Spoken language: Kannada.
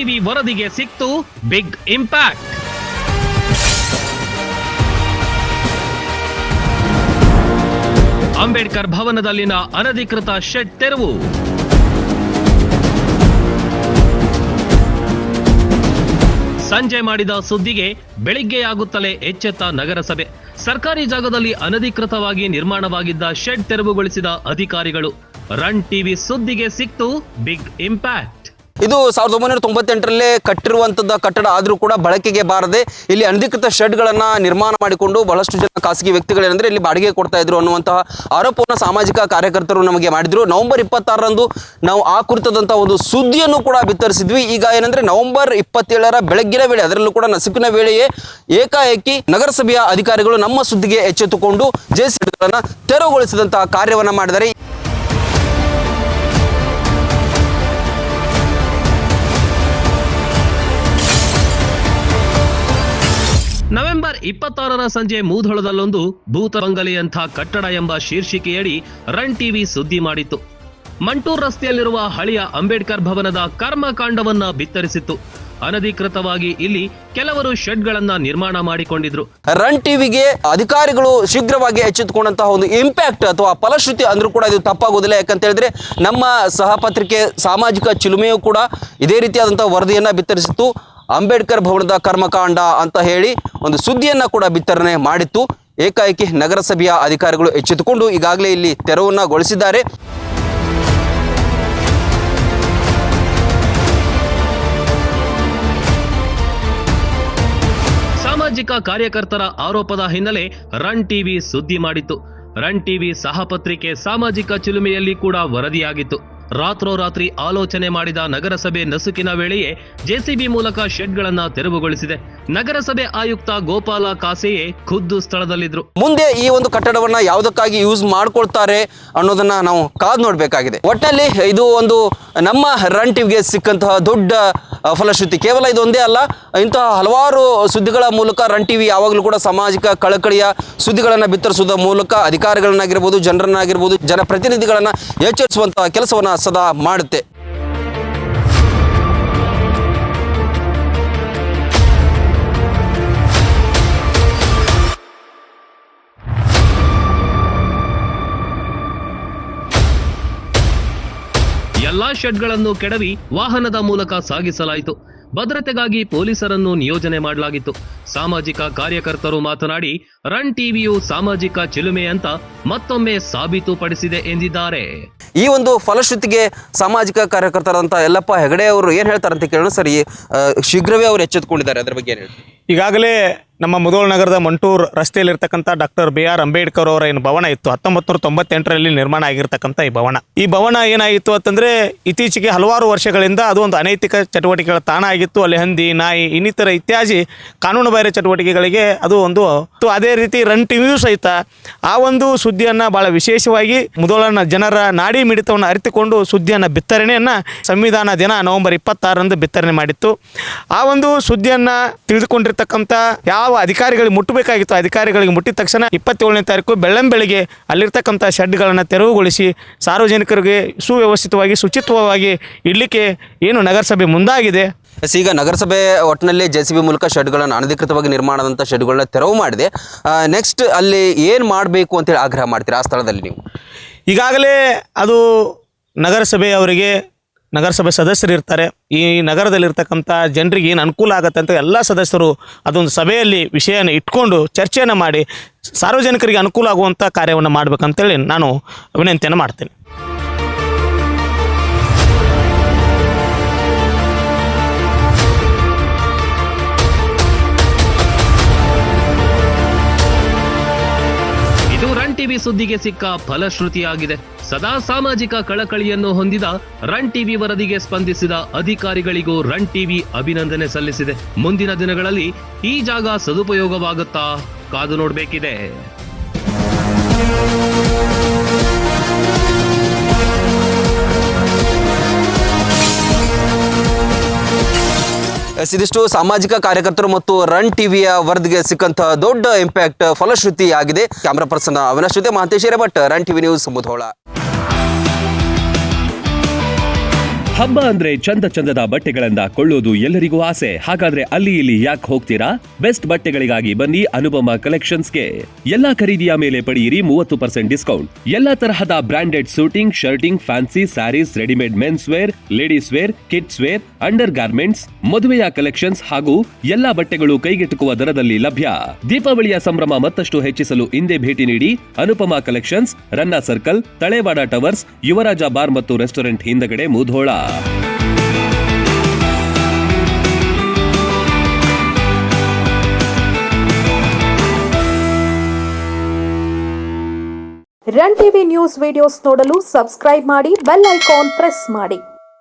ಟಿವಿ ವರದಿಗೆ ಸಿಕ್ತು ಬಿಗ್ ಇಂಪ್ಯಾಕ್ಟ್. ಅಂಬೇಡ್ಕರ್ ಭವನದಲ್ಲಿನ ಅನಧಿಕೃತ ಶೆಡ್ ತೆರವು. ಸಂಜೆ ಮಾಡಿದ ಸುದ್ದಿಗೆ ಬೆಳಿಗ್ಗೆಯಾಗುತ್ತಲೇ ಎಚ್ಚೆತ್ತ ನಗರಸಭೆ. ಸರ್ಕಾರಿ ಜಾಗದಲ್ಲಿ ಅನಧಿಕೃತವಾಗಿ ನಿರ್ಮಾಣವಾಗಿದ್ದ ಶೆಡ್ ತೆರವುಗೊಳಿಸಿದ ಅಧಿಕಾರಿಗಳು. ರನ್ ಟಿವಿ ಸುದ್ದಿಗೆ ಸಿಕ್ತು ಬಿಗ್ ಇಂಪ್ಯಾಕ್ಟ್. ಇದು 1998ರಲ್ಲೇ ಕಟ್ಟಿರುವಂಥದ್ದು ಕಟ್ಟಡ ಆದರೂ ಕೂಡ ಬಳಕೆಗೆ ಬಾರದೆ ಇಲ್ಲಿ ಅನಧಿಕೃತ ಶೆಡ್ಗಳನ್ನು ನಿರ್ಮಾಣ ಮಾಡಿಕೊಂಡು ಬಹಳಷ್ಟು ಜನ ಖಾಸಗಿ ವ್ಯಕ್ತಿಗಳೇನೆಂದರೆ ಇಲ್ಲಿ ಬಾಡಿಗೆ ಕೊಡ್ತಾ ಇದ್ರು ಅನ್ನುವಂತಹ ಆರೋಪವನ್ನು ಸಾಮಾಜಿಕ ಕಾರ್ಯಕರ್ತರು ನಮಗೆ ಮಾಡಿದ್ರು. ನವೆಂಬರ್ 26ರಂದು ನಾವು ಆ ಕುರಿತಾದಂಥ ಒಂದು ಸುದ್ದಿಯನ್ನು ಕೂಡ ಬಿತ್ತರಿಸಿದ್ವಿ. ಈಗ ಏನಂದರೆ ನವೆಂಬರ್ 27ರ ಬೆಳಗ್ಗಿನ ವೇಳೆ, ಅದರಲ್ಲೂ ಕೂಡ ನಸುಕಿನ ವೇಳೆಯೇ ಏಕಾಏಕಿ ನಗರಸಭೆಯ ಅಧಿಕಾರಿಗಳು ನಮ್ಮ ಸುದ್ದಿಗೆ ಎಚ್ಚೆತ್ತುಕೊಂಡು ಜೆಸಿಬಿಗಳನ್ನು ತೆರವುಗೊಳಿಸಿದಂತಹ ಕಾರ್ಯವನ್ನು ಮಾಡಿದ್ದಾರೆ. ನವೆಂಬರ್ 26ರ ಸಂಜೆ ಮೂಧೋಳದಲ್ಲೊಂದು ಭೂತ ಬಂಗಲೆಯಂಥ ಕಟ್ಟಡ ಎಂಬ ಶೀರ್ಷಿಕೆಯಡಿ ರನ್ ಟಿವಿ ಸುದ್ದಿ ಮಾಡಿತ್ತು. ಮಂಟೂರ್ ರಸ್ತೆಯಲ್ಲಿರುವ ಹಳೆಯ ಅಂಬೇಡ್ಕರ್ ಭವನದ ಕರ್ಮಕಾಂಡವನ್ನ ಬಿತ್ತರಿಸಿತ್ತು. ಅನಧಿಕೃತವಾಗಿ ಇಲ್ಲಿ ಕೆಲವರು ಶೆಡ್ಗಳನ್ನ ನಿರ್ಮಾಣ ಮಾಡಿಕೊಂಡಿದ್ರು. ರನ್ ಟಿವಿಗೆ ಅಧಿಕಾರಿಗಳು ಶೀಘ್ರವಾಗಿ ಎಚ್ಚೆತ್ತುಕೊಂಡಂತಹ ಒಂದು ಇಂಪ್ಯಾಕ್ಟ್ ಅಥವಾ ಫಲಶ್ರುತಿ ಅಂದ್ರೂ ಕೂಡ ಇದು ತಪ್ಪಾಗೋದಿಲ್ಲ. ಯಾಕಂತ ಹೇಳಿದ್ರೆ ನಮ್ಮ ಸಹಪತ್ರಿಕೆ ಸಾಮಾಜಿಕ ಚಿಲುಮೆಯೂ ಕೂಡ ಇದೇ ರೀತಿಯಾದಂತಹ ವರದಿಯನ್ನ ಬಿತ್ತರಿಸಿತ್ತು. ಅಂಬೇಡ್ಕರ್ ಭವನದ ಕರ್ಮಕಾಂಡ ಅಂತ ಹೇಳಿ ಒಂದು ಸುದ್ದಿಯನ್ನು ಕೂಡ ಬಿತ್ತರಣೆ ಮಾಡಿತ್ತು. ಏಕಾಏಕಿ ನಗರಸಭೆಯ ಅಧಿಕಾರಿಗಳು ಎಚ್ಚೆತ್ತುಕೊಂಡು ಈಗಾಗಲೇ ಇಲ್ಲಿ ತೆರವುಗೊಳಿಸಿದ್ದಾರೆ. ಸಾಮಾಜಿಕ ಕಾರ್ಯಕರ್ತರ ಆರೋಪದ ಹಿನ್ನೆಲೆ ರನ್ ಟಿವಿ ಸುದ್ದಿ ಮಾಡಿತ್ತು. ರನ್ ಟಿವಿ ಸಹಪತ್ರಿಕೆ ಸಾಮಾಜಿಕ ಚಿಲುಮೆಯಲ್ಲಿ ಕೂಡ ವರದಿಯಾಗಿತ್ತು. ರಾತ್ರೋರಾತ್ರಿ ಆಲೋಚನೆ ಮಾಡಿದ ನಗರಸಭೆ ನಸುಕಿನ ವೇಳೆಯೇ ಜೆಸಿಬಿ ಮೂಲಕ ಶೆಡ್ಗಳನ್ನ ತೆರವುಗೊಳಿಸಿದೆ. ನಗರಸಭೆ ಆಯುಕ್ತ ಗೋಪಾಲ ಕಾಸೆಯೇ ಖುದ್ದು ಸ್ಥಳದಲ್ಲಿದ್ರು. ಮುಂದೆ ಈ ಒಂದು ಕಟ್ಟಡವನ್ನ ಯಾವುದಕ್ಕಾಗಿ ಯೂಸ್ ಮಾಡ್ಕೊಳ್ತಾರೆ ಅನ್ನೋದನ್ನ ನಾವು ಕಾದು ನೋಡಬೇಕಾಗಿದೆ. ಒಟ್ಟಲ್ಲಿ ಇದು ಒಂದು ನಮ್ಮ ರನ್ ಟಿವಿಗೆ ಸಿಕ್ಕಂತಹ ದೊಡ್ಡ ಫಲಶ್ರುತಿ. ಕೇವಲ ಇದೊಂದೇ ಅಲ್ಲ, ಇಂತಹ ಹಲವಾರು ಸುದ್ದಿಗಳ ಮೂಲಕ ರನ್ ಟಿವಿ ಯಾವಾಗಲೂ ಕೂಡ ಸಾಮಾಜಿಕ ಕಳಕಳಿಯ ಸುದ್ದಿಗಳನ್ನು ಬಿತ್ತರಿಸುವುದರ ಮೂಲಕ ಅಧಿಕಾರಿಗಳನ್ನಾಗಿರ್ಬೋದು, ಜನರನ್ನಾಗಿರ್ಬೋದು, ಜನಪ್ರತಿನಿಧಿಗಳನ್ನ ಎಚ್ಚರಿಸುವಂತಹ ಕೆಲಸವನ್ನ ಸದಾ ಮಾಡುತ್ತೆ. ಎಲ್ಲಾ ಶೆಡ್ಗಳನ್ನು ಕೆಡವಿ ವಾಹನದ ಮೂಲಕ ಸಾಗಿಸಲಾಯಿತು. ಭದ್ರತೆಗಾಗಿ ಪೊಲೀಸರನ್ನು ನಿಯೋಜನೆ ಮಾಡಲಾಗಿತ್ತು. ಸಾಮಾಜಿಕ ಕಾರ್ಯಕರ್ತರು ಮಾತನಾಡಿ ರನ್ ಟಿವಿಯು ಸಾಮಾಜಿಕ ಚಿಲುಮೆ ಅಂತ ಮತ್ತೊಮ್ಮೆ ಸಾಬೀತುಪಡಿಸಿದೆ ಎಂದಿದ್ದಾರೆ. ಈ ಒಂದು ಫಲಶ್ರುತಿಗೆ ಸಾಮಾಜಿಕ ಕಾರ್ಯಕರ್ತರಂತ ಯಲ್ಲಪ್ಪ ಹೆಗಡೆ ಅವರು ಏನು ಹೇಳ್ತಾರೆ ಅಂತ ಕೇಳೋಣ. ಸರಿ, ಶೀಘ್ರವೇ ಅವರು ಎಚ್ಚೆತ್ತುಕೊಂಡಿದ್ದಾರೆ, ಅದರ ಬಗ್ಗೆ ಏನು ಹೇಳ್ತಾರೆ? ಈಗಾಗಲೇ ನಮ್ಮ ಮುಧೋಳ ನಗರದ ಮಂಟೂರ್ ರಸ್ತೆಯಲ್ಲಿರ್ತಕ್ಕಂಥ ಡಾಕ್ಟರ್ ಬಿ ಆರ್ ಅಂಬೇಡ್ಕರ್ ಅವರ ಏನು ಭವನ ಇತ್ತು, 1998ರಲ್ಲಿ ನಿರ್ಮಾಣ ಆಗಿರ್ತಕ್ಕಂಥ ಈ ಭವನ ಏನಾಗಿತ್ತು ಅಂತಂದರೆ, ಇತ್ತೀಚೆಗೆ ಹಲವಾರು ವರ್ಷಗಳಿಂದ ಅದು ಒಂದು ಅನೈತಿಕ ಚಟುವಟಿಕೆಗಳ ತಾಣ ಆಗಿತ್ತು. ಅಲ್ಲಿ ಹಂದಿ, ನಾಯಿ, ಇನ್ನಿತರ ಇತ್ಯಾದಿ ಕಾನೂನು ಬಾಹಿರ ಚಟುವಟಿಕೆಗಳಿಗೆ ಅದು ಒಂದು. ಅದೇ ರೀತಿ ರನ್ ಟಿವಿಯೂ ಸಹಿತ ಆ ಒಂದು ಸುದ್ದಿಯನ್ನು ಭಾಳ ವಿಶೇಷವಾಗಿ ಮುಧೋಳನ ಜನರ ನಾಡಿ ಮಿಡಿತವನ್ನು ಅರಿತುಕೊಂಡು ಸುದ್ದಿಯನ್ನು ಬಿತ್ತರಣೆಯನ್ನು ಸಂವಿಧಾನ ದಿನ ನವೆಂಬರ್ 26ರಂದು ಬಿತ್ತರಣೆ ಮಾಡಿತ್ತು. ಆ ಒಂದು ಸುದ್ದಿಯನ್ನು ತಿಳಿದುಕೊಂಡಿರ್ತಕ್ಕಂಥ ಯಾವ ಅಧಿಕಾರಿಗಳಿಗೆ ಮುಟ್ಟಬೇಕಾಗಿತ್ತು, ಅಧಿಕಾರಿಗಳಿಗೆ ಮುಟ್ಟಿದ ತಕ್ಷಣ 27ನೇ ತಾರೀಕು ಬೆಳ್ಳಂಬೆಳಿಗ್ಗೆ ಅಲ್ಲಿರ್ತಕ್ಕಂಥ ಶೆಡ್ಗಳನ್ನು ತೆರವುಗೊಳಿಸಿ ಸಾರ್ವಜನಿಕರಿಗೆ ಸುವ್ಯವಸ್ಥಿತವಾಗಿ ಶುಚಿತ್ವವಾಗಿ ಇಡಲಿಕ್ಕೆ ಏನು ನಗರಸಭೆ ಮುಂದಾಗಿದೆ. ಈಗ ನಗರಸಭೆ ಒಟ್ಟಿನಲ್ಲಿ ಜೆಸಿಬಿ ಮೂಲಕ ಶೆಡ್ಗಳನ್ನು ಅನಧಿಕೃತವಾಗಿ ನಿರ್ಮಾಣದಂಥ ಶೆಡ್ಗಳನ್ನ ತೆರವು ಮಾಡಿದೆ. ನೆಕ್ಸ್ಟ್ ಅಲ್ಲಿ ಏನು ಮಾಡಬೇಕು ಅಂತೇಳಿ ಆಗ್ರಹ ಮಾಡ್ತೀರಾ ಆ ಸ್ಥಳದಲ್ಲಿ ನೀವು? ಈಗಾಗಲೇ ಅದು ನಗರಸಭೆಯವರಿಗೆ ನಗರಸಭೆ ಸದಸ್ಯರು ಇರ್ತಾರೆ. ಈ ನಗರದಲ್ಲಿರ್ತಕ್ಕಂಥ ಜನರಿಗೆ ಏನು ಅನುಕೂಲ ಆಗುತ್ತೆ ಅಂತ ಎಲ್ಲ ಸದಸ್ಯರು ಅದೊಂದು ಸಭೆಯಲ್ಲಿ ವಿಷಯನ ಇಟ್ಕೊಂಡು ಚರ್ಚೆಯನ್ನು ಮಾಡಿ ಸಾರ್ವಜನಿಕರಿಗೆ ಅನುಕೂಲ ಆಗುವಂಥ ಕಾರ್ಯವನ್ನು ಮಾಡಬೇಕಂತೇಳಿ ನಾನು ವಿನಂತಿಯನ್ನು ಮಾಡ್ತೇನೆ. ಇದು ರನ್ ಟಿವಿ ಸುದ್ದಿಗೆ ಸಿಕ್ಕ ಫಲಶ್ರುತಿಯಾಗಿದೆ. ಸದಾ ಸಾಮಾಜಿಕ ಕಳಕಳಿಯನ್ನು ಹೊಂದಿದ ರನ್ ಟಿವಿ ವರದಿಗೆ ಸ್ಪಂದಿಸಿದ ಅಧಿಕಾರಿಗಳಿಗೂ ರನ್ ಟಿವಿ ಅಭಿನಂದನೆ ಸಲ್ಲಿಸಿದೆ. ಮುಂದಿನ ದಿನಗಳಲ್ಲಿ ಈ ಜಾಗ ಸದುಪಯೋಗವಾಗುತ್ತಾ ಕಾದು ನೋಡಬೇಕಿದೆ. ಇದಿಷ್ಟು ಸಾಮಾಜಿಕ ಕಾರ್ಯಕರ್ತರು ಮತ್ತು ರನ್ ಟಿವಿಯ ವರದಿಗೆ ಸಿಕ್ಕಂತಹ ದೊಡ್ಡ ಇಂಪ್ಯಾಕ್ಟ್ ಫಲಶ್ರುತಿ ಆಗಿದೆ. ಕ್ಯಾಮರಾ ಪರ್ಸನ್ ಅವಿನಾಶ್ ಜೊತೆ Mahantesh Hiremath, run TV news, Mudhol. ಹಬ್ಬ ಅಂದ್ರೆ ಚಂದ ಚಂದದ ಬಟ್ಟೆಗಳನ್ನ ಕೊಳ್ಳೋದು ಎಲ್ಲರಿಗೂ ಆಸೆ. ಹಾಗಾದ್ರೆ ಅಲ್ಲಿ ಇಲ್ಲಿ ಯಾಕೆ ಹೋಗ್ತೀರಾ? ಬೆಸ್ಟ್ ಬಟ್ಟೆಗಳಿಗಾಗಿ ಬನ್ನಿ ಅನುಪಮ ಕಲೆಕ್ಷನ್ಸ್ಗೆ. ಎಲ್ಲಾ ಖರೀದಿಯ ಮೇಲೆ ಪಡೆಯಿರಿ 30% ಡಿಸ್ಕೌಂಟ್. ಎಲ್ಲಾ ತರಹದ branded suiting, shirting, fancy saris, readymade men's wear, ladies wear, kids wear, under garments, ಮದುವೆಯ ಕಲೆಕ್ಷನ್ಸ್ ಹಾಗೂ ಎಲ್ಲಾ ಬಟ್ಟೆಗಳು ಕೈಗೆಟುಕುವ ದರದಲ್ಲಿ ಲಭ್ಯ. ದೀಪಾವಳಿಯ ಸಂಭ್ರಮ ಮತ್ತಷ್ಟು ಹೆಚ್ಚಿಸಲು ಹಿಂದೆ ಭೇಟಿ ನೀಡಿ ಅನುಪಮ ಕಲೆಕ್ಷನ್ಸ್, ರನ್ನ ಸರ್ಕಲ್, ತಳೇವಾಡ ಟವರ್ಸ್, ಯುವರಾಜ ಬಾರ್ ಮತ್ತು ರೆಸ್ಟೋರೆಂಟ್ ಹಿಂದಗಡೆ Mudhol. Run TV news videos ನೋಡಲು ಸಬ್ಸ್ಕ್ರೈಬ್ ಮಾಡಿ, ಬೆಲ್ ಐಕಾನ್ ಪ್ರೆಸ್ ಮಾಡಿ.